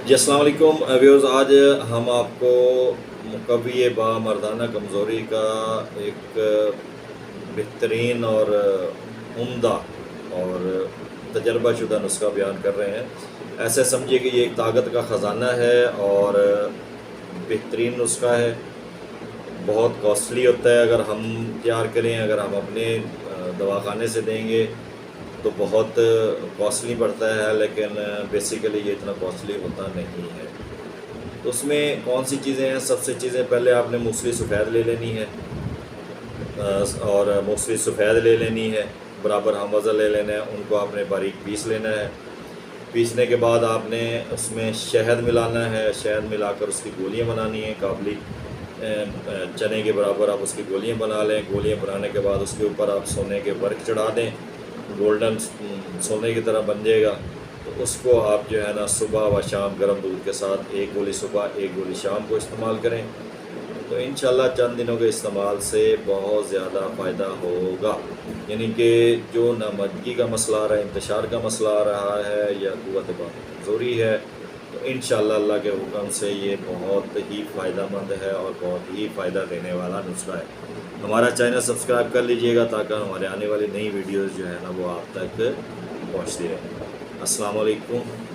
جی السلام علیکم ویورز، آج ہم آپ کو مقوی با مردانہ کمزوری کا ایک بہترین اور عمدہ اور تجربہ شدہ نسخہ بیان کر رہے ہیں۔ ایسے سمجھیے کہ یہ ایک طاقت کا خزانہ ہے اور بہترین نسخہ ہے۔ بہت کاسٹلی ہوتا ہے اگر ہم تیار کریں، اگر ہم اپنے دواخانے سے دیں گے تو بہت کاسٹلی پڑتا ہے، لیکن بیسیکلی یہ اتنا کاسٹلی ہوتا نہیں ہے۔ تو اس میں کون سی چیزیں ہیں؟ سب سے چیزیں پہلے آپ نے موسلی سفید لے لینی ہے، اور موسلی سفید لے لینی ہے، برابر ہم وزن لے لینا ہے، ان کو آپ نے باریک پیس لینا ہے۔ پیسنے کے بعد آپ نے اس میں شہد ملانا ہے، شہد ملا کر اس کی گولیاں بنانی ہیں، کابلی چنے کے برابر آپ اس کی گولیاں بنا لیں۔ گولیاں بنانے کے بعد اس کے اوپر آپ سونے کے ورق چڑھا دیں، گولڈن سونے کی طرح بن جائے گا۔ تو اس کو آپ جو ہے نا صبح و شام گرم دودھ کے ساتھ ایک گولی صبح ایک گولی شام کو استعمال کریں، تو انشاءاللہ چند دنوں کے استعمال سے بہت زیادہ فائدہ ہوگا۔ یعنی کہ جو نامزدگی کا مسئلہ آ رہا ہے، انتشار کا مسئلہ آ رہا ہے، یا قوت کمزوری ہے، تو انشاءاللہ اللہ کے حکم سے یہ بہت ہی فائدہ مند ہے اور بہت ہی فائدہ دینے والا نسخہ ہے۔ ہمارا چینل سبسکرائب کر لیجئے گا تاکہ ہمارے آنے والی نئی ویڈیوز جو ہے نا وہ آپ تک پہنچتی رہیں۔ السلام علیکم۔